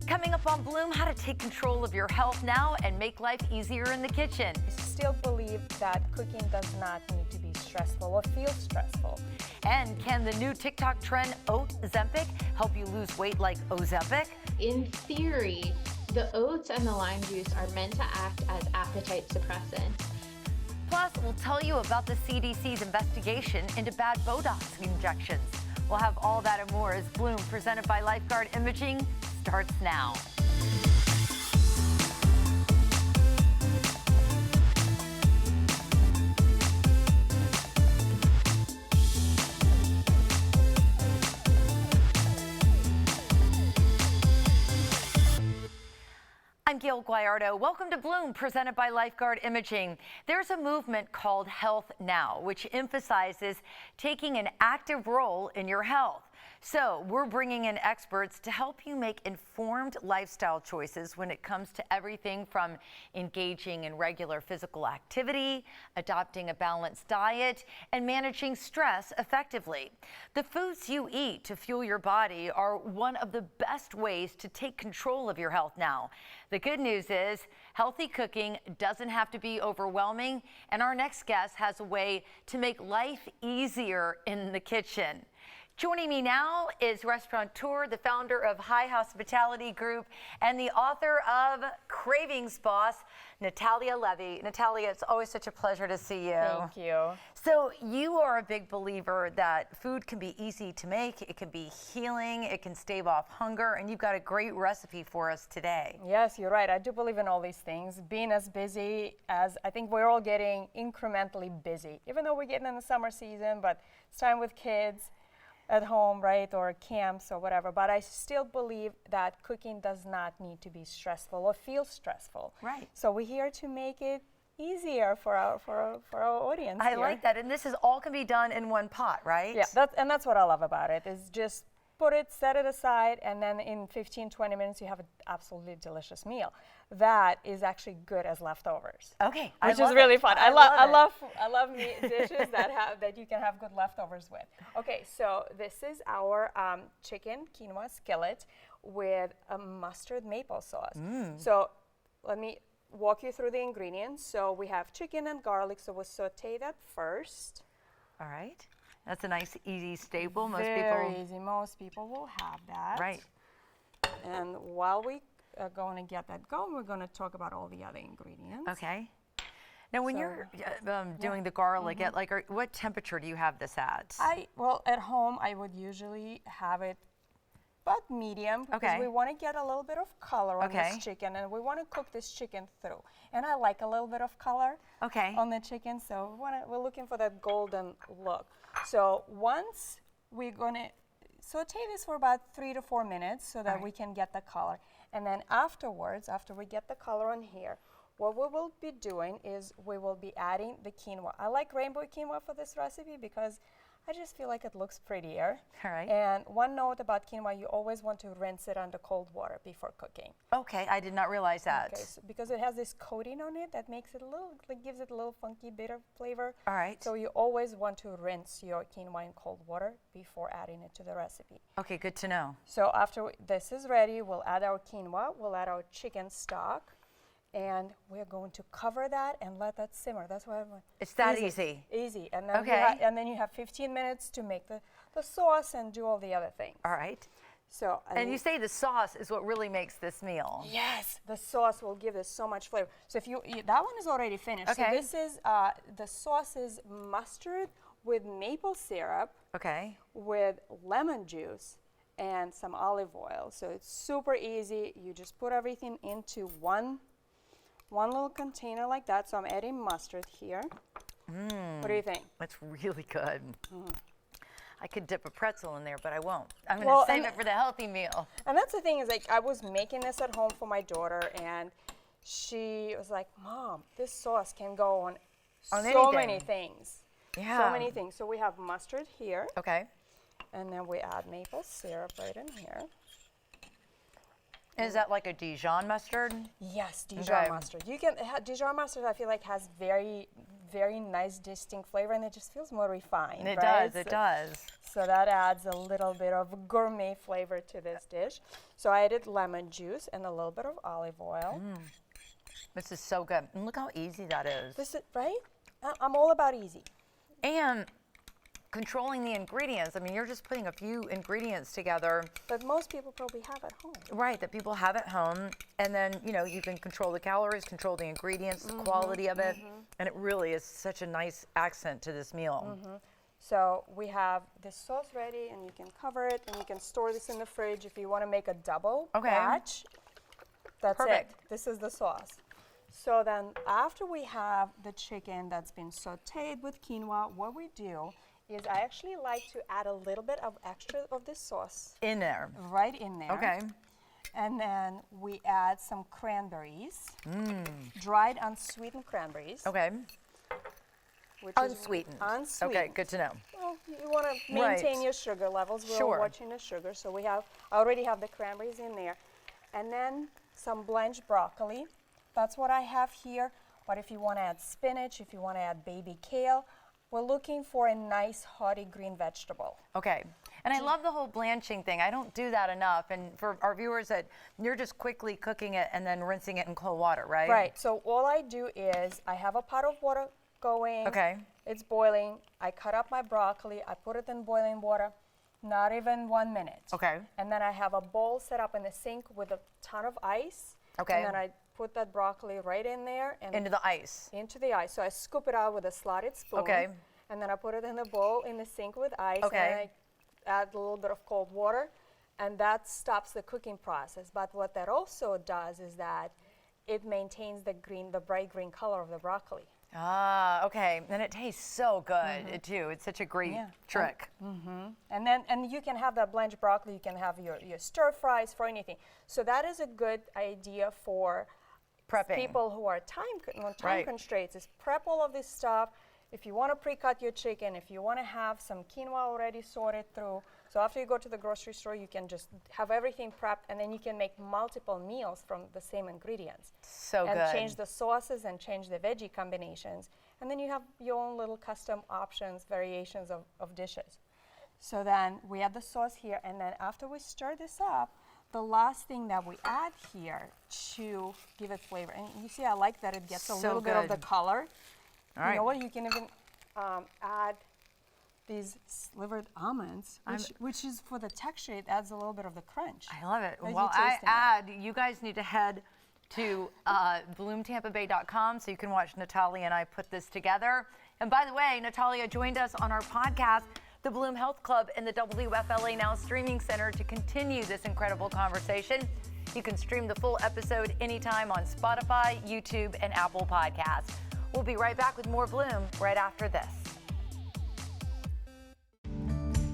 Coming up on Bloom, how to take control of your health now and make life easier in the kitchen. I still believe that cooking does not need to be stressful or feel stressful. And can the new TikTok trend oat Ozempic help you lose weight like Ozempic? In theory, the oats and the lime juice are meant to act as appetite suppressants. Plus, we'll tell you about the CDC's investigation into bad Botox injections. We'll have all that and more as Bloom, presented by Lifeguard Imaging, starts now. I'm Gayle Guyardo. Welcome to Bloom, presented by Lifeguard Imaging. There's a movement called Health Now, which emphasizes taking an active role in your health. So we're bringing in experts to help you make informed lifestyle choices when it comes to everything from engaging in regular physical activity, adopting a balanced diet, and managing stress effectively. The foods you eat to fuel your body are one of the best ways to take control of your health now. The good news is healthy cooking doesn't have to be overwhelming, and our next guest has a way to make life easier in the kitchen. Joining me now is restaurateur, the founder of High Hospitality Group, and the author of Cravings Boss, Natalia Levy. Natalia, it's always such a pleasure to see you. Thank you. So you are a big believer that food can be easy to make, it can be healing, it can stave off hunger, and you've got a great recipe for us today. Yes, you're right. I do believe in all these things. Being as busy as I think we're all getting incrementally busy, even though we're getting in the summer season, but it's time with kids at home, right, or camps or whatever. But I still believe that cooking does not need to be stressful or feel stressful. Right. So we're here to make it easier for our audience. I here. like that, and this is all can be done in one pot, right? Yeah, that's what I love about it, is just put it, set it aside, and then in 15, 20 minutes you have an absolutely delicious meal. That is actually good as leftovers. Okay, Which is really fun. I love meat dishes that you can have good leftovers with. Okay, so this is our chicken quinoa skillet with a mustard maple sauce. So let me walk you through the ingredients. So we have chicken and garlic, so we'll saute that first. All right. That's a nice, easy staple. Very easy. Most people will have that. Right. And while we are going to get that going, we're going to talk about all the other ingredients. Okay. Now, when you're doing the garlic, at what temperature do you have this at? Well, at home, I would usually have it about medium because we want to get a little bit of color on this chicken, and we want to cook this chicken through. And I like a little bit of color on the chicken, so we're looking for that golden look. So once we're going to saute this for about 3 to 4 minutes so that we can get the color. And then afterwards, after we get the color on here, what we will be doing is we will be adding the quinoa. I like rainbow quinoa for this recipe because I just feel like it looks prettier. All right. And one note about quinoa, you always want to rinse it under cold water before cooking. Okay, I did not realize that. Okay, so because it has this coating on it that makes it gives it a little funky, bitter flavor. All right. So you always want to rinse your quinoa in cold water before adding it to the recipe. Okay, good to know. So after this is ready, we'll add our quinoa, we'll add our chicken stock, and we're going to cover that and let that simmer. That's why it's that easy. Easy. And then and then you have 15 minutes to make the sauce and do all the other things. All right. So and you say the sauce is what really makes this meal. Yes, the sauce will give this so much flavor. So if that one is already finished. Okay. So this is the sauce is mustard with maple syrup. Okay. With lemon juice and some olive oil. So it's super easy. You just put everything into one little container like that. So I'm adding mustard here. What do you think? That's really good. I could dip a pretzel in there, but I won't. I'm going to save it for the healthy meal. And that's the thing is, like, I was making this at home for my daughter, and she was like, Mom, this sauce can go on so many things. Yeah. So many things. So we have mustard here. Okay. And then we add maple syrup right in here. Is that like a Dijon mustard? Yes, Dijon mustard. You can Dijon mustard. I feel like has very very nice, distinct flavor, and it just feels more refined. It right? does, it does. So that adds a little bit of gourmet flavor to this dish. So I added lemon juice and a little bit of olive oil. This is so good. And look how easy that is. This is, right? I'm all about easy. And controlling the ingredients. I mean, you're just putting a few ingredients together. That most people probably have at home. Right, that people have at home. And then, you know, you can control the calories, control the ingredients, the quality of it. And it really is such a nice accent to this meal. So we have this sauce ready, and you can cover it, and you can store this in the fridge if you want to make a double batch. That's Perfect. it. This is the sauce. So then after we have the chicken that's been sauteed with quinoa, what we do is I actually like to add a little bit of extra of this sauce. In there. Right in there. Okay. And then we add some cranberries, dried unsweetened cranberries. Okay. Which Unsweetened. Is unsweetened. Okay, good to know. Well, you want to maintain your sugar levels. We're watching the sugar. So I already have the cranberries in there. And then some blanched broccoli. That's what I have here. But if you want to add spinach, if you want to add baby kale, we're looking for a nice hearty green vegetable. Okay. And I love the whole blanching thing. I don't do that enough. And for our viewers, that you're just quickly cooking it and then rinsing it in cold water, right? Right. So all I do is I have a pot of water going. Okay. It's boiling. I cut up my broccoli. I put it in boiling water. Not even 1 minute. Okay. And then I have a bowl set up in the sink with a ton of ice. Okay. And then I put that broccoli right in there. And Into the ice. Into the ice. So I scoop it out with a slotted spoon. Okay. And then I put it in the bowl in the sink with ice. Okay. And I add a little bit of cold water. And that stops the cooking process. But what that also does is that it maintains the bright green color of the broccoli. Ah, okay. And it tastes so good too. It's such a great trick. And you can have that blanched broccoli. You can have your stir fries for anything. So that is a good idea for Prepping. people who are time constraints. Is prep all of this stuff. If you want to pre-cut your chicken, if you want to have some quinoa already sorted through, so after you go to the grocery store, you can just have everything prepped, and then you can make multiple meals from the same ingredients. So good. And change the sauces and change the veggie combinations. And then you have your own little custom options, variations of dishes. So then we add the sauce here, and then after we stir this up, the last thing that we add here to give it flavor, and you see I like that it gets a little bit of the color. All right. You know what, you can even add these slivered almonds, which is for the texture, it adds a little bit of the crunch. I love it. As Well, you guys need to head to bloomtampabay.com so you can watch Natalia and I put this together. And by the way, Natalia joined us on our podcast, The Bloom Health Club, in the WFLA Now Streaming Center to continue this incredible conversation. You can stream the full episode anytime on Spotify, YouTube, and Apple Podcasts. We'll be right back with more Bloom right after this.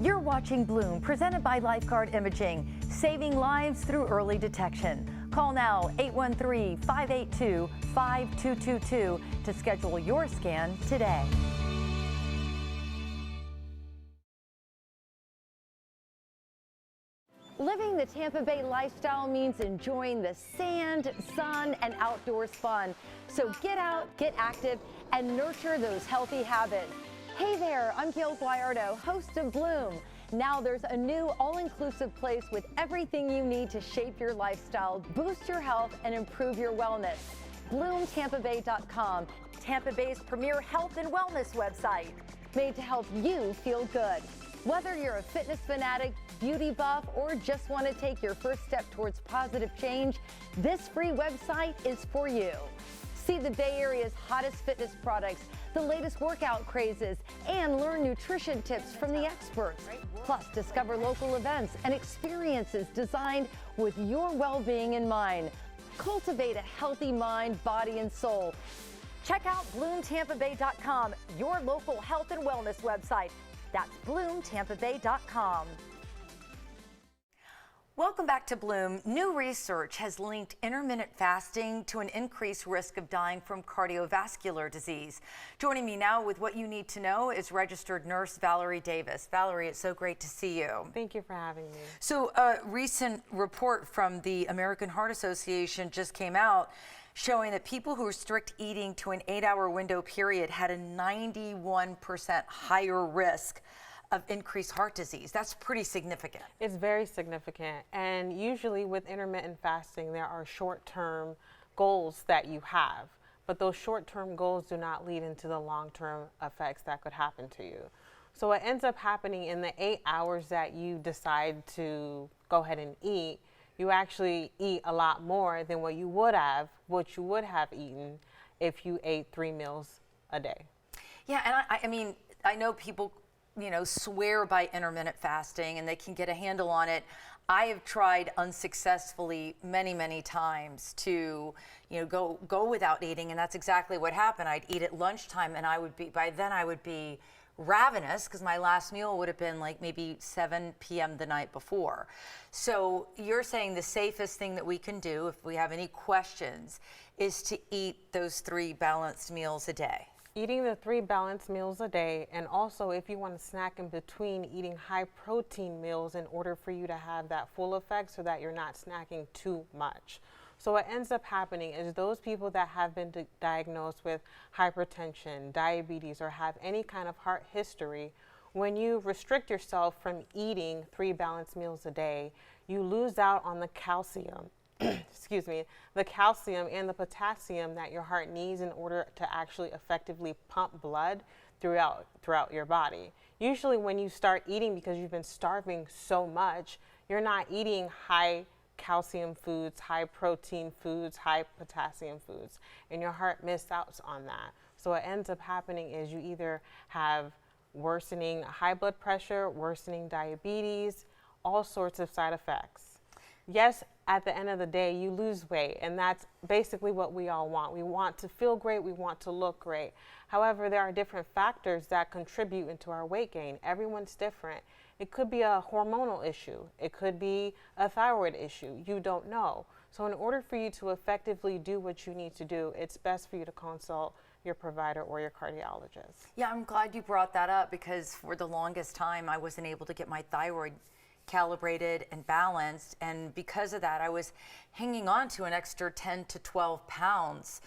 You're watching Bloom, presented by Lifeguard Imaging, saving lives through early detection. Call now 813-582-5222 to schedule your scan today. Living the Tampa Bay lifestyle means enjoying the sand, sun, and outdoors fun. So get out, get active, and nurture those healthy habits. Hey there, I'm Gayle, host of Bloom. Now there's a new all-inclusive place with everything you need to shape your lifestyle, boost your health, and improve your wellness. BloomTampaBay.com, Tampa Bay's premier health and wellness website, made to help you feel good. Whether you're a fitness fanatic, beauty buff, or just want to take your first step towards positive change, this free website is for you. See the Bay Area's hottest fitness products, the latest workout crazes, and learn nutrition tips from the experts. Plus, discover local events and experiences designed with your well-being in mind. Cultivate a healthy mind, body, and soul. Check out BloomTampaBay.com, your local health and wellness website. That's BloomTampaBay.com. Welcome back to Bloom. New research has linked intermittent fasting to an increased risk of dying from cardiovascular disease. Joining me now with what you need to know is registered nurse Valerie Davis. Valerie, it's so great to see you. Thank you for having me. So a recent report from the American Heart Association just came out, showing that people who restrict eating to an 8-hour window period had a 91% higher risk of increased heart disease. That's pretty significant. It's very significant. And usually with intermittent fasting, there are short-term goals that you have, but those short-term goals do not lead into the long-term effects that could happen to you. So what ends up happening in the 8 hours that you decide to go ahead and eat, you actually eat a lot more than what you would have eaten if you ate 3 meals a day. Yeah, and I mean, I know people, swear by intermittent fasting and they can get a handle on it. I have tried unsuccessfully many times to, go without eating, and that's exactly what happened. I'd eat at lunchtime, and by then I would be ravenous because my last meal would have been like maybe 7 p.m. the night before. So you're saying the safest thing that we can do, if we have any questions, is to eat those 3 balanced meals a day. Eating the 3 balanced meals a day, and also if you want to snack in between, eating high protein meals in order for you to have that full effect so that you're not snacking too much. So what ends up happening is those people that have been diagnosed with hypertension, diabetes, or have any kind of heart history, when you restrict yourself from eating 3 balanced meals a day, you lose out on the calcium. Excuse me, the calcium and the potassium that your heart needs in order to actually effectively pump blood throughout your body. Usually when you start eating because you've been starving so much, you're not eating high calcium foods, high protein foods, high potassium foods, and your heart missed out on that. So what ends up happening is you either have worsening high blood pressure, worsening diabetes, all sorts of side effects. Yes, at the end of the day, you lose weight, and that's basically what we all want. We want to feel great, we want to look great. However, there are different factors that contribute into our weight gain. Everyone's different. It could be a hormonal issue. It could be a thyroid issue. You don't know. So in order for you to effectively do what you need to do, it's best for you to consult your provider or your cardiologist. Yeah, I'm glad you brought that up because for the longest time, I wasn't able to get my thyroid calibrated and balanced, and because of that I was hanging on to an extra 10 to 12 pounds,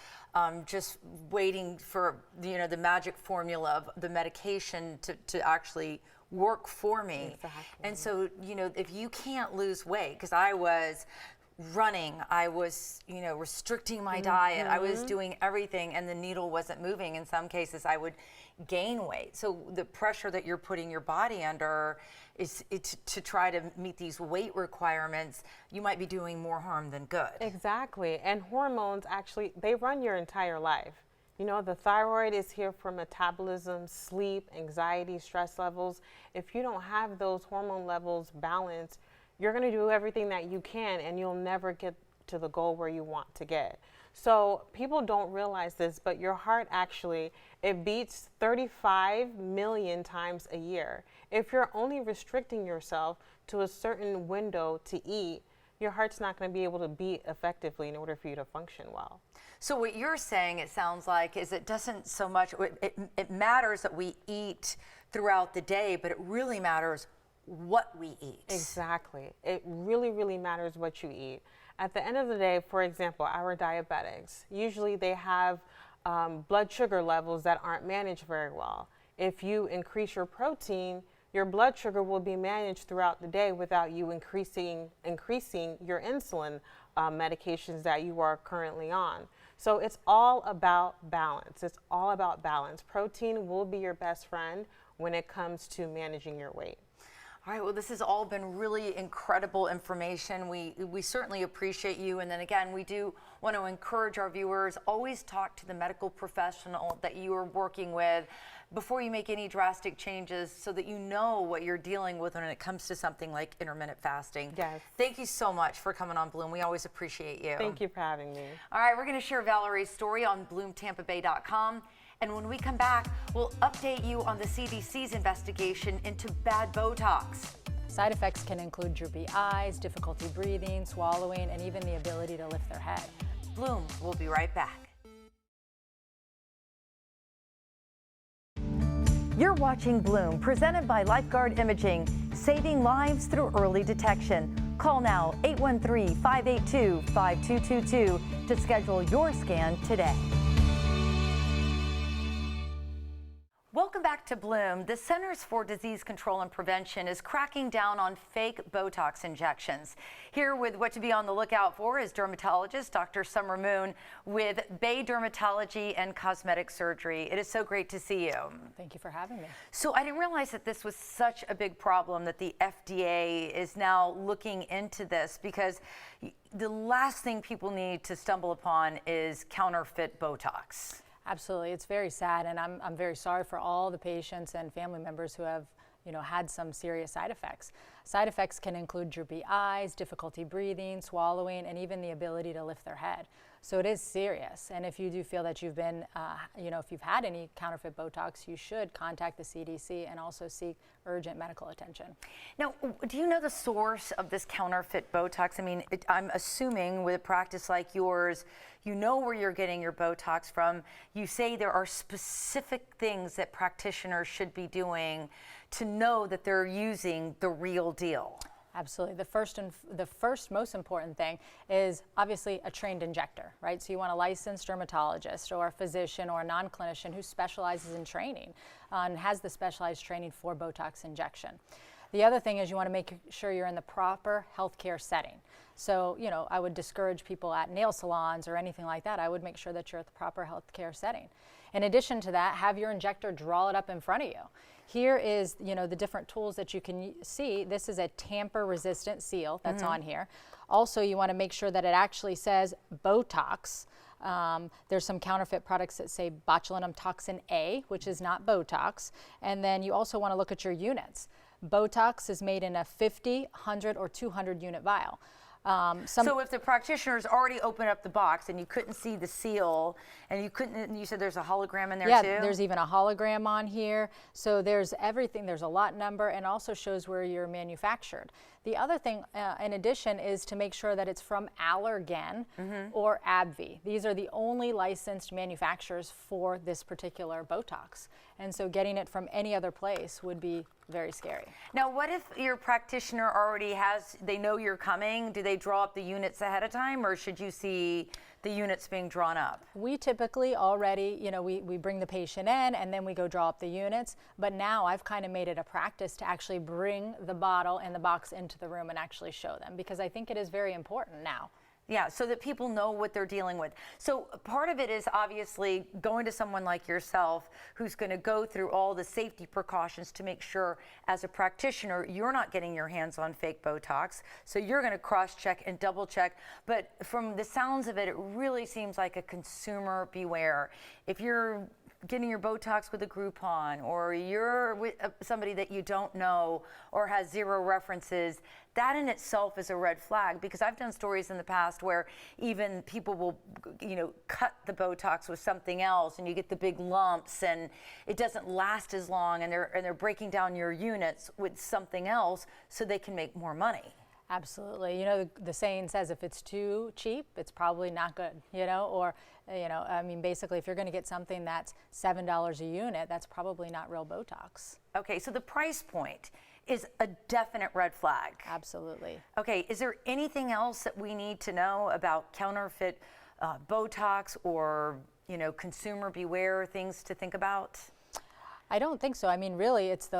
just waiting for the magic formula of the medication to actually work for me. Exactly. And so if you can't lose weight, because I was running, I was restricting my diet, I was doing everything, and the needle wasn't moving. In some cases I would gain weight. So the pressure that you're putting your body under is to try to meet these weight requirements. You might be doing more harm than good. Exactly. And hormones actually, they run your entire life. The thyroid is here for metabolism, sleep, anxiety, stress levels. If you don't have those hormone levels balanced, you're going to do everything that you can and you'll never get to the goal where you want to get. So people don't realize this, but your heart actually, it beats 35 million times a year. If you're only restricting yourself to a certain window to eat, your heart's not going to be able to beat effectively in order for you to function well. So what you're saying, it sounds like, is it doesn't so much, it matters that we eat throughout the day, but it really matters what we eat. Exactly. It really matters what you eat. At the end of the day, for example, our diabetics, usually they have blood sugar levels that aren't managed very well. If you increase your protein, your blood sugar will be managed throughout the day without you increasing your insulin medications that you are currently on. So it's all about balance. It's all about balance. Protein will be your best friend when it comes to managing your weight. All right, well, this has all been really incredible information. We certainly appreciate you. And then again, we do want to encourage our viewers, always talk to the medical professional that you are working with before you make any drastic changes so that you know what you're dealing with when it comes to something like intermittent fasting. Yes. Thank you so much for coming on Bloom. We always appreciate you. Thank you for having me. All right, we're going to share Valerie's story on bloomtampabay.com. And when we come back, we'll update you on the CDC's investigation into bad Botox. Side effects can include droopy eyes, difficulty breathing, swallowing, and even the ability to lift their head. Bloom, we'll be right back. You're watching Bloom, presented by Lifeguard Imaging, saving lives through early detection. Call now 813-582-5222 to schedule your scan today. Welcome back to Bloom. The Centers for Disease Control and Prevention is cracking down on fake Botox injections. Here with what to be on the lookout for is dermatologist Dr. Summer Moon with Bay Dermatology and Cosmetic Surgery. It is so great to see you. Thank you for having me. So I didn't realize that this was such a big problem that the FDA is now looking into this, because the last thing people need to stumble upon is counterfeit Botox. Absolutely, it's very sad, and I'm very sorry for all the patients and family members who have, had some serious side effects. Side effects can include droopy eyes, difficulty breathing, swallowing, and even the ability to lift their head. So it is serious, and if you do feel that you've been, if you've had any counterfeit Botox, you should contact the CDC and also seek urgent medical attention. Now, do you know the source of this counterfeit Botox? I mean, I'm assuming with a practice like yours, you know where you're getting your Botox from. You say there are specific things that practitioners should be doing to know that they're using the real deal. Absolutely. The first most important thing is obviously a trained injector, right? So you want a licensed dermatologist or a physician or a non-clinician who specializes in training and has the specialized training for Botox injection. The other thing is you want to make sure you're in the proper healthcare setting. So, I would discourage people at nail salons or anything like that. I would make sure that you're at the proper healthcare setting. In addition to that, have your injector draw it up in front of you. Here is, the different tools that you can see. This is a tamper-resistant seal that's on here. Also, you want to make sure that it actually says Botox. There's some counterfeit products that say botulinum toxin A, which is not Botox. And then you also want to look at your units. Botox is made in a 50, 100, or 200 unit vial. So if the practitioners already opened up the box and you couldn't see the seal, and you said there's a hologram in there too? Yeah, there's even a hologram on here. So there's everything. There's a lot number, and also shows where you're manufactured. The other thing, in addition, is to make sure that it's from Allergan or AbbVie. These are the only licensed manufacturers for this particular Botox. And so getting it from any other place would be very scary. Now, what if your practitioner already they know you're coming? Do they draw up the units ahead of time, or should you see the units being drawn up? We typically already, we bring the patient in and then we go draw up the units. But now I've kind of made it a practice to actually bring the bottle and the box into the room and actually show them, because I think it is very important now. Yeah, so that people know what they're dealing with. So part of it is obviously going to someone like yourself who's going to go through all the safety precautions to make sure, as a practitioner, you're not getting your hands on fake Botox. So you're going to cross-check and double-check. But from the sounds of it, it really seems like a consumer beware. If you're getting your Botox with a Groupon, or you're with somebody that you don't know or has zero references, that in itself is a red flag, because I've done stories in the past where even people will, cut the Botox with something else and you get the big lumps and it doesn't last as long, and they're breaking down your units with something else so they can make more money. Absolutely. The saying says if it's too cheap, it's probably not good, basically if you're going to get something that's $7 a unit, that's probably not real Botox. Okay, so the price point is a definite red flag. Absolutely. Okay, is there anything else that we need to know about counterfeit Botox, or, consumer beware things to think about? I don't think so. I mean, really, it's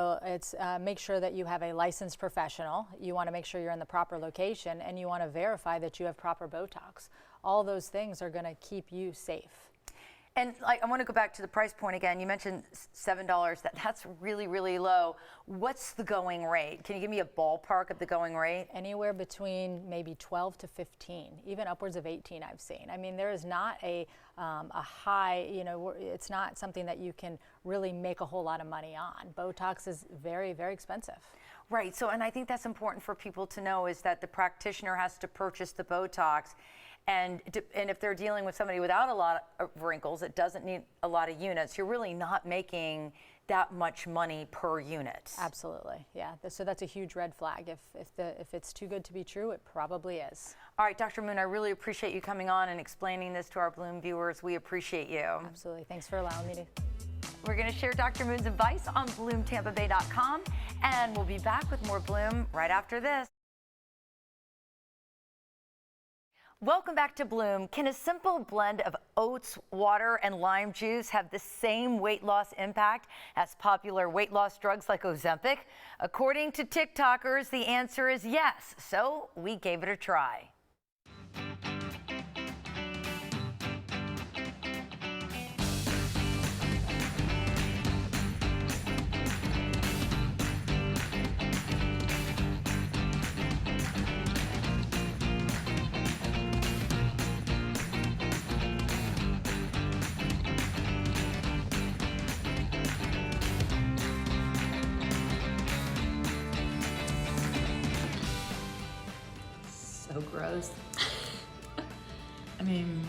make sure that you have a licensed professional. You want to make sure you're in the proper location, and you want to verify that you have proper Botox. All those things are going to keep you safe. And I want to go back to the price point again. You mentioned $7. That's really, really low. What's the going rate? Can you give me a ballpark of the going rate? Anywhere between maybe 12 to 15, even upwards of 18 I've seen. I mean, there is not a high, it's not something that you can really make a whole lot of money on. Botox is very, very expensive. Right. So, and I think that's important for people to know, is that the practitioner has to purchase the Botox. And if they're dealing with somebody without a lot of wrinkles, it doesn't need a lot of units, you're really not making that much money per unit. Absolutely, yeah. So that's a huge red flag. If it's too good to be true, it probably is. All right, Dr. Moon, I really appreciate you coming on and explaining this to our Bloom viewers. We appreciate you. Absolutely. Thanks for allowing me to. We're going to share Dr. Moon's advice on BloomTampaBay.com, and we'll be back with more Bloom right after this. Welcome back to Bloom. Can a simple blend of oats, water, and lime juice have the same weight loss impact as popular weight loss drugs like Ozempic? According to TikTokers, the answer is yes, so we gave it a try. So gross. I mean,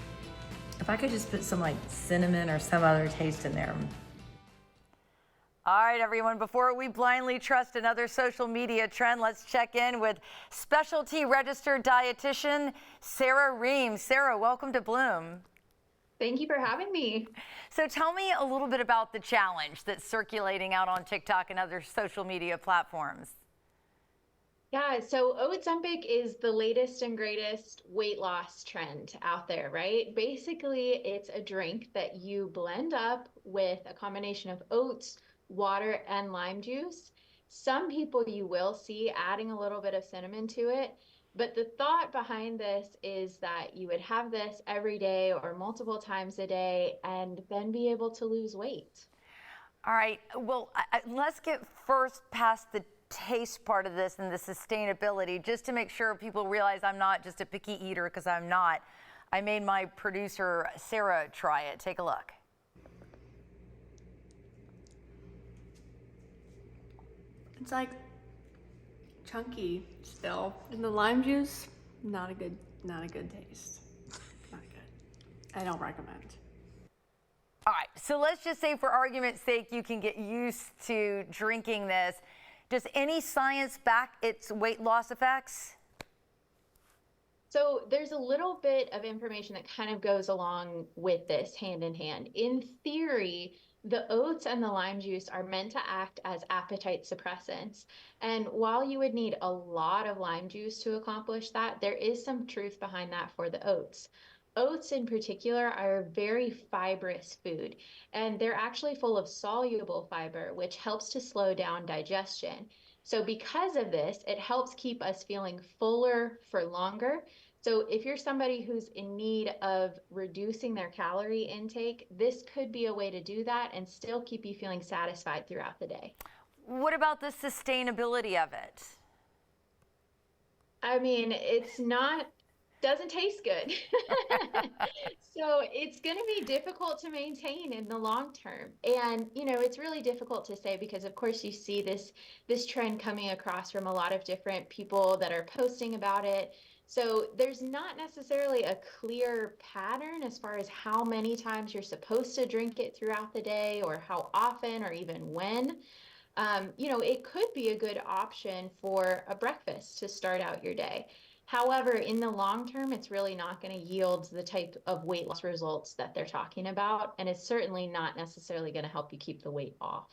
if I could just put some like cinnamon or some other taste in there. All right, everyone, before we blindly trust another social media trend, let's check in with specialty registered dietitian Sarah Reams. Sarah, welcome to Bloom. Thank you for having me. So tell me a little bit about the challenge that's circulating out on TikTok and other social media platforms. Yeah, so Ozempic is the latest and greatest weight loss trend out there, right? Basically, it's a drink that you blend up with a combination of oats, water, and lime juice. Some people you will see adding a little bit of cinnamon to it, but the thought behind this is that you would have this every day or multiple times a day and then be able to lose weight. All right, well, let's get first past the taste part of this and the sustainability, just to make sure people realize I'm not just a picky eater, because I'm not. I made my producer Sarah try it. Take a look. It's like chunky still, and the lime juice, not a good taste. Not good. I don't recommend. All right, so let's just say for argument's sake, you can get used to drinking this. Does any science back its weight loss effects? So there's a little bit of information that kind of goes along with this hand in hand. In theory, the oats and the lime juice are meant to act as appetite suppressants. And while you would need a lot of lime juice to accomplish that, there is some truth behind that for the oats. Oats in particular are a very fibrous food, and they're actually full of soluble fiber, which helps to slow down digestion. So because of this, it helps keep us feeling fuller for longer. So if you're somebody who's in need of reducing their calorie intake, this could be a way to do that and still keep you feeling satisfied throughout the day. What about the sustainability of it? I mean, doesn't taste good. So it's going to be difficult to maintain in the long term. And, it's really difficult to say because, of course, you see this trend coming across from a lot of different people that are posting about it. So there's not necessarily a clear pattern as far as how many times you're supposed to drink it throughout the day or how often or even when. It could be a good option for a breakfast to start out your day. However, in the long term, it's really not going to yield the type of weight loss results that they're talking about, and it's certainly not necessarily going to help you keep the weight off.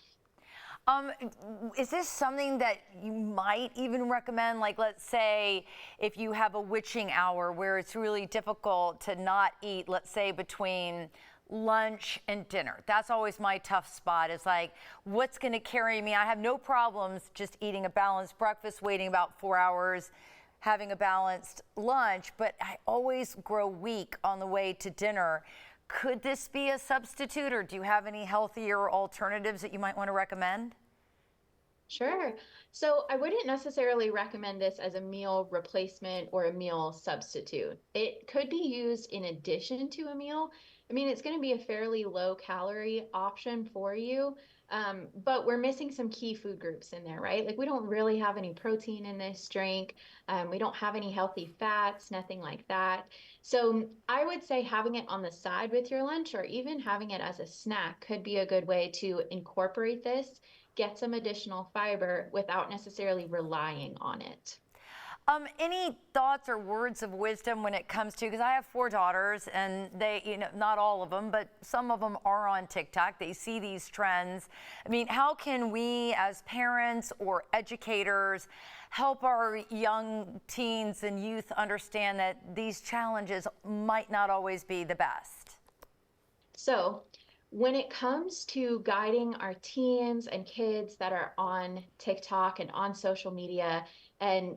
Is this something that you might even recommend? Like, let's say if you have a witching hour where it's really difficult to not eat, let's say between lunch and dinner. That's always my tough spot. It's like, what's going to carry me? I have no problems just eating a balanced breakfast, waiting about 4 hours, having a balanced lunch, but I always grow weak on the way to dinner. Could this be a substitute, or do you have any healthier alternatives that you might want to recommend? Sure. So I wouldn't necessarily recommend this as a meal replacement or a meal substitute. It could be used in addition to a meal. I mean, it's going to be a fairly low calorie option for you, but we're missing some key food groups in there, right? Like we don't really have any protein in this drink. We don't have any healthy fats, nothing like that. So I would say having it on the side with your lunch or even having it as a snack could be a good way to incorporate this, get some additional fiber without necessarily relying on it. Any thoughts or words of wisdom when it comes to, because I have 4 daughters and they, not all of them, but some of them are on TikTok. They see these trends. I mean, how can we as parents or educators help our young teens and youth understand that these challenges might not always be the best? So, when it comes to guiding our teens and kids that are on TikTok and on social media and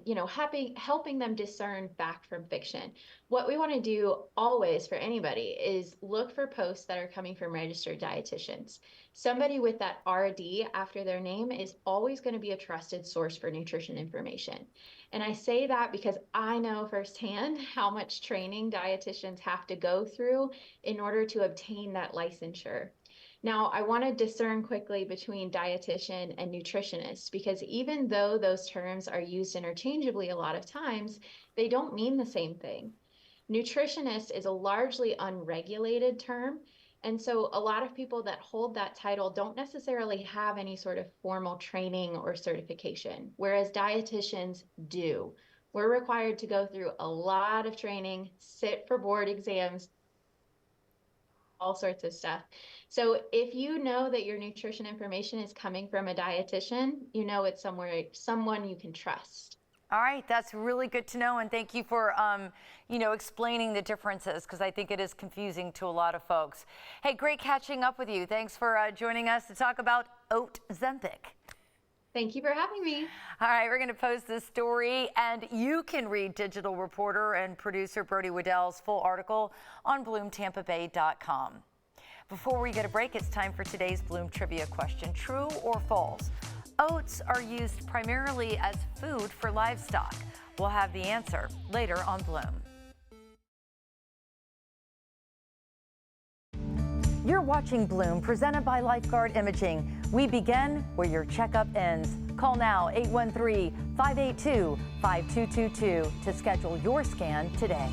helping them discern fact from fiction, what we want to do always for anybody is look for posts that are coming from registered dietitians. Somebody with that RD after their name is always going to be a trusted source for nutrition information. And I say that because I know firsthand how much training dietitians have to go through in order to obtain that licensure. Now, I want to discern quickly between dietitian and nutritionist, because even though those terms are used interchangeably a lot of times, they don't mean the same thing. Nutritionist is a largely unregulated term, and so a lot of people that hold that title don't necessarily have any sort of formal training or certification, whereas dietitians do. We're required to go through a lot of training, sit for board exams, all sorts of stuff. So if you know that your nutrition information is coming from a dietitian, you know it's someone you can trust. All right, that's really good to know, and thank you for explaining the differences, because I think it is confusing to a lot of folks. Hey, great catching up with you. Thanks for joining us to talk about Ozempic. Thank you for having me. All right, we're going to post this story, and you can read digital reporter and producer Brody Waddell's full article on BloomTampaBay.com. Before we get a break, it's time for today's Bloom Trivia question. True or false? Oats are used primarily as food for livestock. We'll have the answer later on Bloom. You're watching Bloom, presented by Lifeguard Imaging. We begin where your checkup ends. Call now 813-582-5222 to schedule your scan today.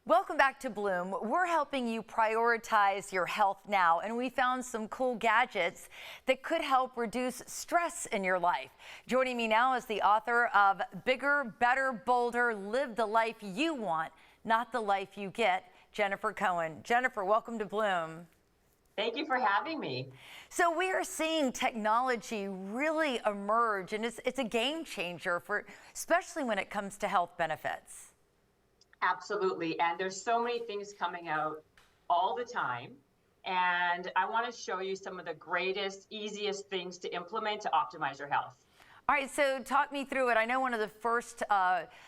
Welcome back to Bloom. We're helping you prioritize your health now, and we found some cool gadgets that could help reduce stress in your life. Joining me now is the author of Bigger, Better, Bolder, Live the Life You Want, Not the Life You Get, Jennifer Cohen. Jennifer, welcome to Bloom. Thank you for having me. So we are seeing technology really emerge, and it's a game changer, especially when it comes to health benefits. Absolutely. And there's so many things coming out all the time. And I want to show you some of the greatest, easiest things to implement to optimize your health. All right, so talk me through it. I know one of the first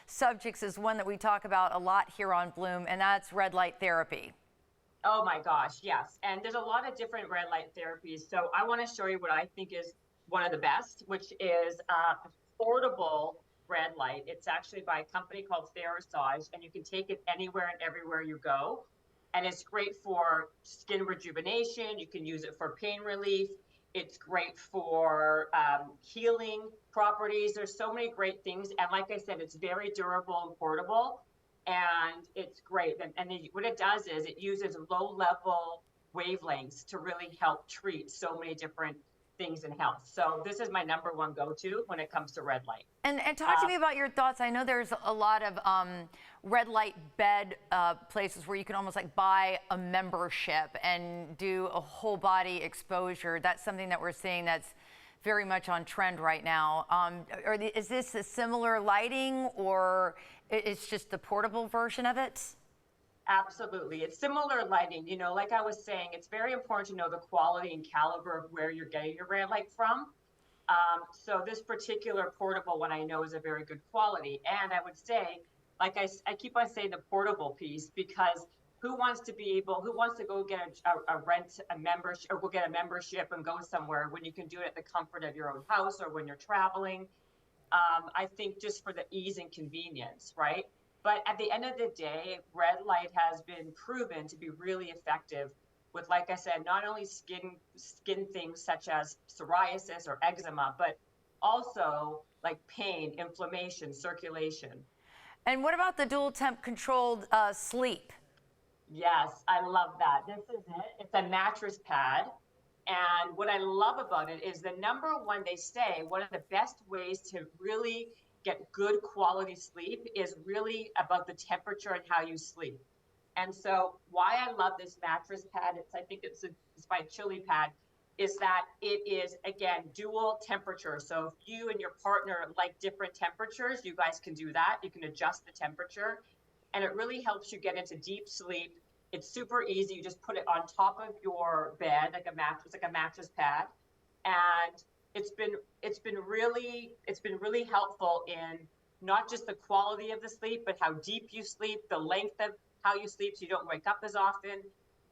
subjects is one that we talk about a lot here on Bloom, and that's red light therapy. Oh my gosh, yes. And there's a lot of different red light therapies. So I want to show you what I think is one of the best, which is affordable red light. It's actually by a company called Terrance, and you can take it anywhere and everywhere you go. And it's great for skin rejuvenation. You can use it for pain relief. It's great for healing properties. There's so many great things. And like I said, it's very durable and portable, and it's great. And what it does is it uses low-level wavelengths to really help treat so many different things in health. So this is my number one go-to when it comes to red light. And talk to me about your thoughts. I know there's a lot of red light bed places where you can almost like buy a membership and do a whole body exposure. That's something that we're seeing that's very much on trend right now. Is this a similar lighting, or it's just the portable version of it? Absolutely. It's similar lighting. You know, like I was saying, it's very important to know the quality and caliber of where you're getting your red light from. So this particular portable one I know is a very good quality. And I would say, like I keep on saying the portable piece, because who wants to go get a membership, or go get a membership and go somewhere when you can do it at the comfort of your own house or when you're traveling? I think just for the ease and convenience, right? But at the end of the day, red light has been proven to be really effective with, like I said, not only skin things such as psoriasis or eczema, but also like pain, inflammation, circulation. And what about the dual temp controlled sleep? Yes, I love that. This is it. It's a mattress pad. And what I love about it is the number one, they say, one of the best ways to really get good quality sleep is really about the temperature and how you sleep. And so why I love this mattress pad, I think it's by Chili Pad. is that it is, again, dual temperature. So if you and your partner like different temperatures, you guys can do that. You can adjust the temperature, and it really helps you get into deep sleep. It's super easy. You just put it on top of your bed, like a mattress pad. And it's been really helpful in not just the quality of the sleep, but how deep you sleep, the length of how you sleep, so you don't wake up as often.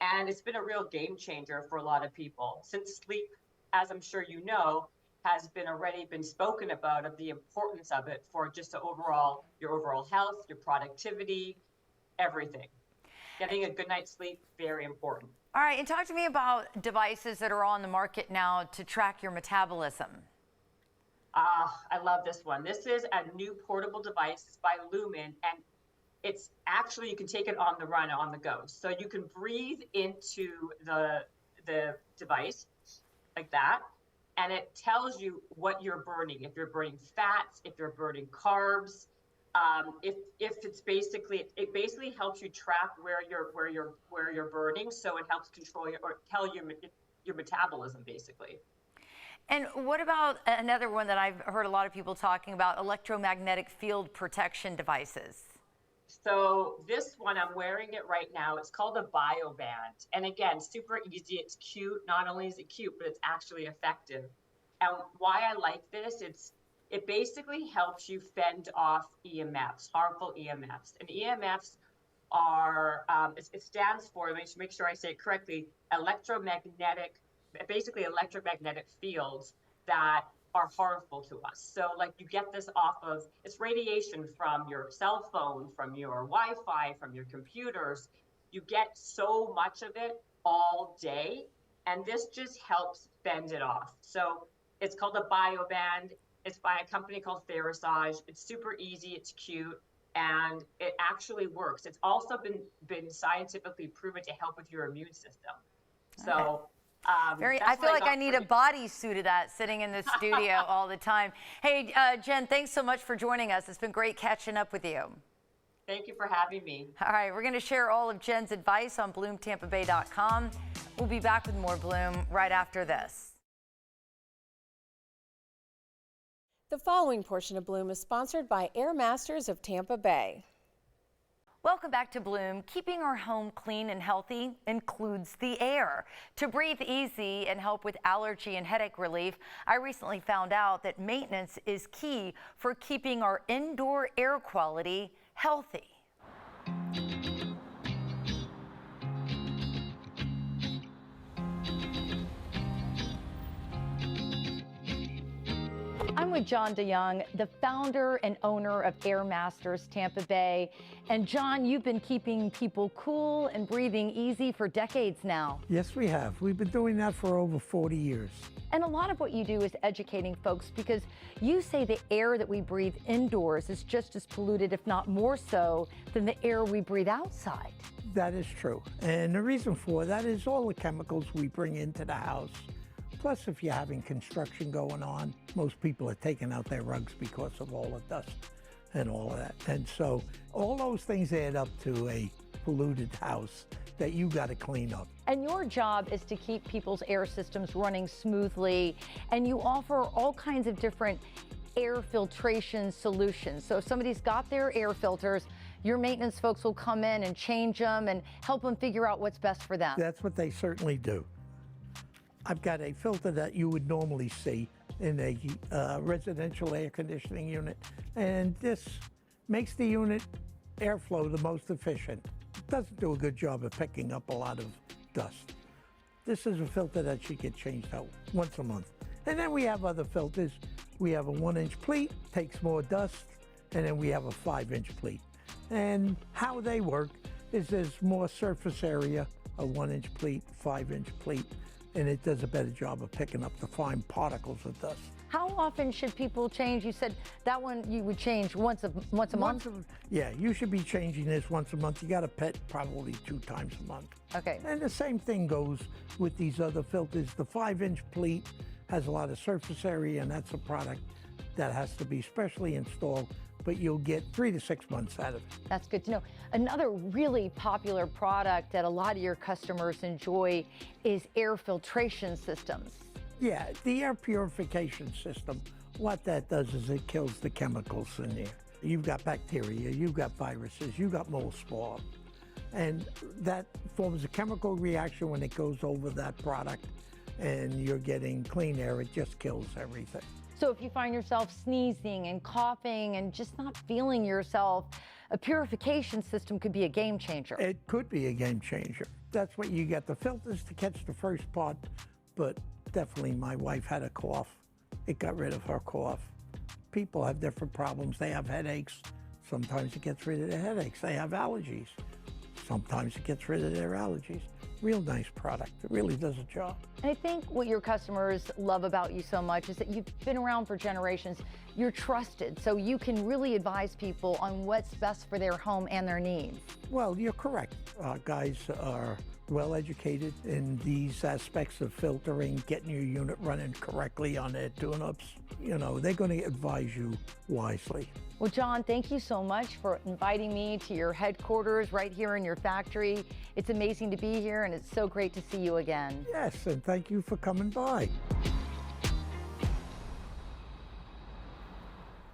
And it's been a real game changer for a lot of people, since sleep, as I'm sure you know, has already been spoken about, of the importance of it for just your overall health, your productivity, everything. Getting a good night's sleep, very important. All right, and talk to me about devices that are on the market now to track your metabolism. I love this one. This is a new portable device. It's by Lumen, and it's actually, you can take it on the run, on the go. So you can breathe into the device like that, and it tells you what you're burning. If you're burning fats, if you're burning carbs, if it's it basically helps you track where you're burning. So it helps control tell your metabolism, basically. And what about another one that I've heard a lot of people talking about, electromagnetic field protection devices? So this one, I'm wearing it right now. It's called a BioBand. And again, super easy. It's cute. Not only is it cute, but it's actually effective. And why I like this, it basically helps you fend off EMFs, harmful EMFs. And EMFs are, it stands for, let me make sure I say it correctly, electromagnetic fields that are harmful to us. So like you get this off of, it's radiation from your cell phone, from your Wi-Fi, from your computers. You get so much of it all day, and this just helps fend it off. So it's called a BioBand. It's by a company called Terrance. It's super easy, it's cute, and it actually works. It's also been scientifically proven to help with your immune system. So okay. I feel like I need a bodysuit of that sitting in the studio all the time. Hey, Jen, thanks so much for joining us. It's been great catching up with you. Thank you for having me. All right, we're going to share all of Jen's advice on BloomTampaBay.com. We'll be back with more Bloom right after this. The following portion of Bloom is sponsored by Air Masters of Tampa Bay. Welcome back to Bloom. Keeping our home clean and healthy includes the air. To breathe easy and help with allergy and headache relief, I recently found out that maintenance is key for keeping our indoor air quality healthy. I'm with John DeYoung, the founder and owner of Air Masters Tampa Bay. And John, you've been keeping people cool and breathing easy for decades now. Yes, we have. We've been doing that for over 40 years. And a lot of what you do is educating folks, because you say the air that we breathe indoors is just as polluted, if not more so, than the air we breathe outside. That is true. And the reason for that is all the chemicals we bring into the house. Plus, if you're having construction going on, most people are taking out their rugs because of all the dust and all of that. And so all those things add up to a polluted house that you got to clean up. And your job is to keep people's air systems running smoothly, and you offer all kinds of different air filtration solutions. So if somebody's got their air filters, your maintenance folks will come in and change them and help them figure out what's best for them. That's what they certainly do. I've got a filter that you would normally see in a residential air conditioning unit, and this makes the unit airflow the most efficient. It doesn't do a good job of picking up a lot of dust. This is a filter that should get changed out once a month. And then we have other filters. We have a 1-inch pleat, takes more dust, and then we have a 5-inch pleat. And how they work is there's more surface area, a 1-inch pleat, 5-inch pleat, and it does a better job of picking up the fine particles of dust. How often should people change? You said that one you would change once a month? Yeah, you should be changing this once a month. You got a pet probably 2 times a month. Okay. And the same thing goes with these other filters. The 5-inch pleat has a lot of surface area, and that's a product that has to be specially installed, but you'll get 3 to 6 months out of it. That's good to know. Another really popular product that a lot of your customers enjoy is air filtration systems. Yeah, the air purification system, what that does is it kills the chemicals in there. You've got bacteria, you've got viruses, you've got mold spore, and that forms a chemical reaction when it goes over that product, and you're getting clean air. It just kills everything. So if you find yourself sneezing and coughing and just not feeling yourself, a purification system could be a game changer. It could be a game changer. That's what you get, the filters to catch the first part, but definitely my wife had a cough. It got rid of her cough. People have different problems. They have headaches. Sometimes it gets rid of their headaches. They have allergies. Sometimes it gets rid of their allergies. Real nice product. It really does a job. And I think what your customers love about you so much is that you've been around for generations. You're trusted, so you can really advise people on what's best for their home and their needs. Well, you're correct. Guys are well educated in these aspects of filtering, getting your unit running correctly on their tune-ups. You know, they're going to advise you wisely. Well, John, thank you so much for inviting me to your headquarters right here in your factory. It's amazing to be here, and it's so great to see you again. Yes, and thank you for coming by.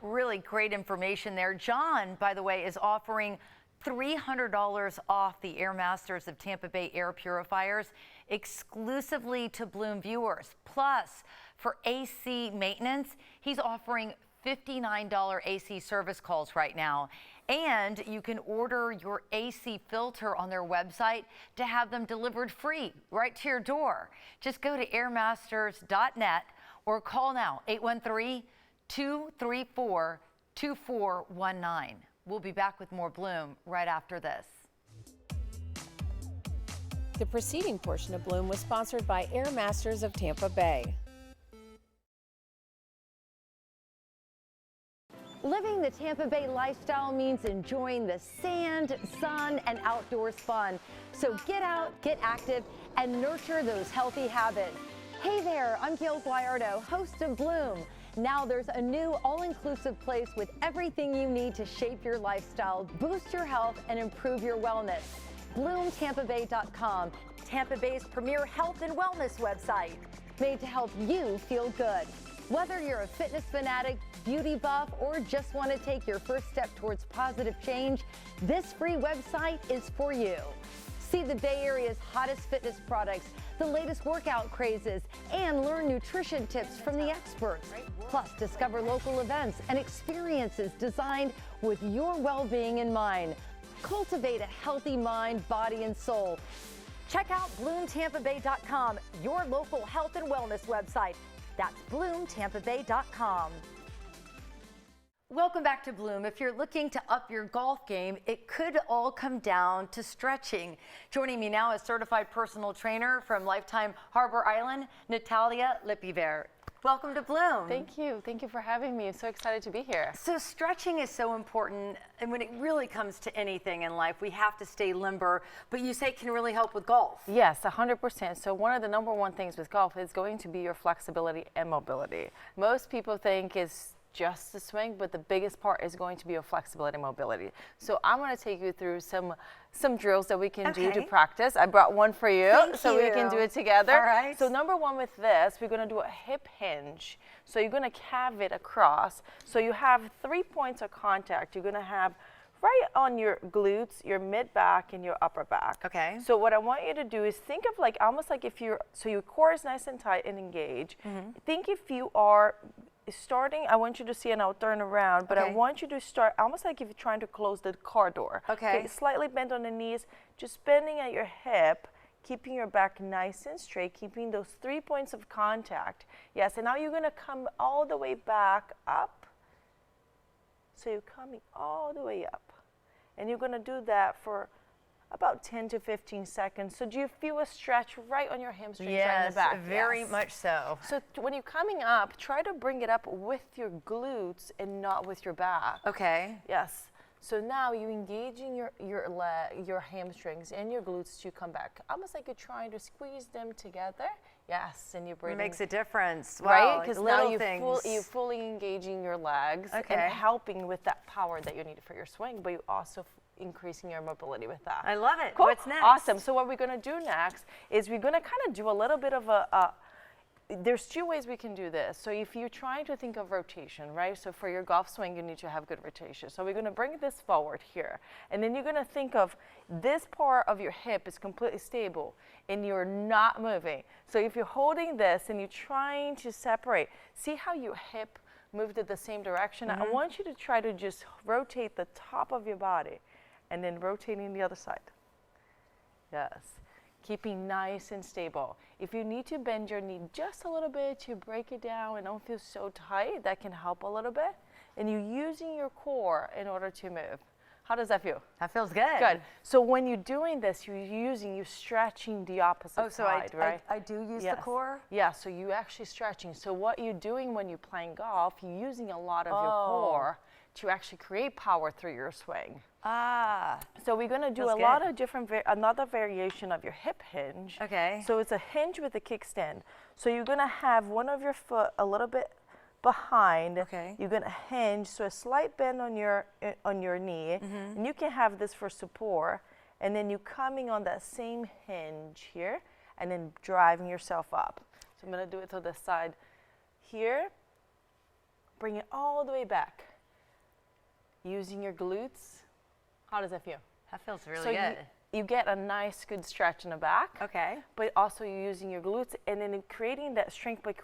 Really great information there. John, by the way, is offering $300 off the Air Masters of Tampa Bay air purifiers exclusively to Bloom viewers. Plus, for AC maintenance, he's offering $59 AC service calls right now. And you can order your AC filter on their website to have them delivered free right to your door. Just go to airmasters.net or call now, 813-234-2419. We'll be back with more Bloom right after this. The preceding portion of Bloom was sponsored by Air Masters of Tampa Bay. Living the Tampa Bay lifestyle means enjoying the sand, sun, and outdoors fun. So get out, get active, and nurture those healthy habits. Hey there, I'm Gayle, host of Bloom. Now there's a new all-inclusive place with everything you need to shape your lifestyle, boost your health, and improve your wellness. BloomTampaBay.com, Tampa Bay's premier health and wellness website, made to help you feel good. Whether you're a fitness fanatic, beauty buff, or just want to take your first step towards positive change, this free website is for you. See the Bay Area's hottest fitness products, the latest workout crazes, and learn nutrition tips from the experts. Plus, discover local events and experiences designed with your well-being in mind. Cultivate a healthy mind, body, and soul. Check out BloomTampaBay.com, your local health and wellness website. That's BloomTampaBay.com. Welcome back to Bloom. If you're looking to up your golf game, it could all come down to stretching. Joining me now is certified personal trainer from Lifetime Harbor Island, Natalia Lipiver. Welcome to Bloom. Thank you. Thank you for having me. I'm so excited to be here. So stretching is so important, and when it really comes to anything in life, we have to stay limber, but you say it can really help with golf. Yes, 100%. So one of the number one things with golf is going to be your flexibility and mobility. Most people think it's just the swing, but the biggest part is going to be your flexibility and mobility. So I'm going to take you through some drills that we can do to practice. I brought one for you, so we can do it together. All right. So number one with this, we're going to do a hip hinge. So you're going to calve it across. So you have 3 points of contact. You're going to have right on your glutes, your mid back, and your upper back. Okay. So what I want you to do is think of like almost like if you're, so your core is nice and tight and engaged. Think if you are starting, I want you to see, and I'll turn around, but I want you to start almost like if you're trying to close the car door. Okay. Slightly bent on the knees, just bending at your hip, keeping your back nice and straight, keeping those 3 points of contact. Yes, and now you're going to come all the way back up. So you're coming all the way up. And you're going to do that for about 10 to 15 seconds. So do you feel a stretch right on your hamstrings right in the back? Very much so. So when you're coming up, try to bring it up with your glutes and not with your back. Okay. Yes. So now you're engaging your hamstrings and your glutes to come back. Almost like you're trying to squeeze them together. Yes, and you're breathing. It makes a difference. Right? Wow, Because like now you're fully engaging your legs and helping with that power that you need for your swing, but you also increasing your mobility with that. I love it. Cool. What's next? Awesome. So what we're going to do next is we're going to kind of do a little bit of there's two ways we can do this. So if you're trying to think of rotation, right? So for your golf swing, you need to have good rotation. So we're going to bring this forward here. And then you're going to think of this part of your hip is completely stable and you're not moving. So if you're holding this and you're trying to separate, see how your hip moved in the same direction? I want you to try to just rotate the top of your body and then rotating the other side. Yes. Keeping nice and stable. If you need to bend your knee just a little bit to break it down and don't feel so tight, that can help a little bit. And you're using your core in order to move. How does that feel? That feels good. Good. So when you're doing this, you're stretching the opposite side, right? I do use the core? Yeah, so you're actually stretching. So what you're doing when you're playing golf, you're using a lot of your core to actually create power through your swing. So we're going to do a lot of different, another variation of your hip hinge. Okay. So it's a hinge with a kickstand. So you're going to have one of your foot a little bit behind. Okay. You're going to hinge, so a slight bend on your knee. And you can have this for support. And then you coming on that same hinge here and then driving yourself up. So I'm going to do it to this side here. Bring it all the way back. Using your glutes. How does that feel? That feels really good. You get a nice, good stretch in the back. Okay. But also you're using your glutes and then creating that strength by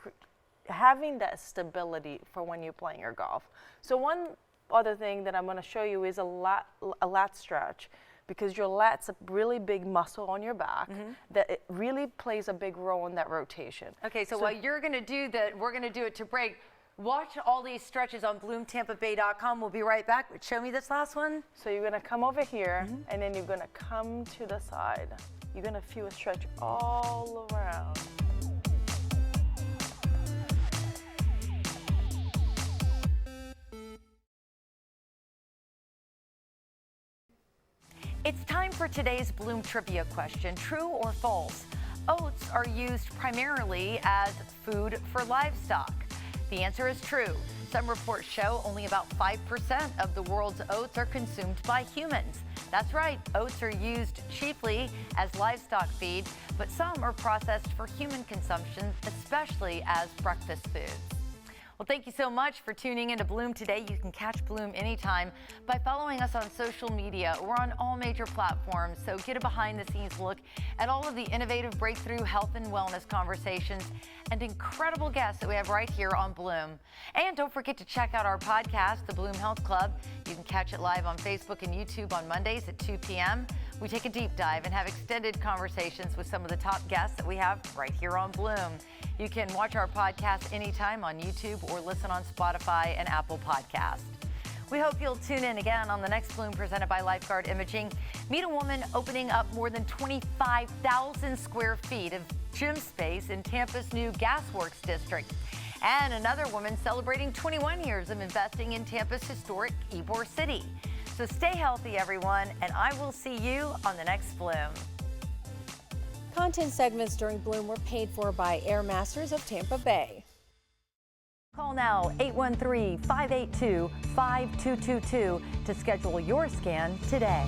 having that stability for when you're playing your golf. So one other thing that I'm going to show you is a lat stretch, because your lat's a really big muscle on your back that it really plays a big role in that rotation. Okay, so while you're going to do that, we're going to do it to break. Watch all these stretches on bloomtampabay.com. We'll be right back. Show me this last one. So you're going to come over here and then you're going to come to the side. You're going to feel a stretch all around. It's time for today's Bloom Trivia question. True or false? Oats are used primarily as food for livestock. The answer is true. Some reports show only about 5% of the world's oats are consumed by humans. That's right, oats are used chiefly as livestock feed, but some are processed for human consumption, especially as breakfast foods. Well, thank you so much for tuning into Bloom today. You can catch Bloom anytime by following us on social media. We're on all major platforms, so get a behind-the-scenes look at all of the innovative breakthrough health and wellness conversations and incredible guests that we have right here on Bloom. And don't forget to check out our podcast, The Bloom Health Club. You can catch it live on Facebook and YouTube on Mondays at 2 p.m. We take a deep dive and have extended conversations with some of the top guests that we have right here on Bloom. You can watch our podcast anytime on YouTube or listen on Spotify and Apple Podcasts. We hope you'll tune in again on the next Bloom presented by Lifeguard Imaging. Meet a woman opening up more than 25,000 square feet of gym space in Tampa's new Gasworks district. And another woman celebrating 21 years of investing in Tampa's historic Ybor City. So stay healthy, everyone, and I will see you on the next Bloom. Content segments during Bloom were paid for by Air Masters of Tampa Bay. Call now 813-582-5222 to schedule your scan today.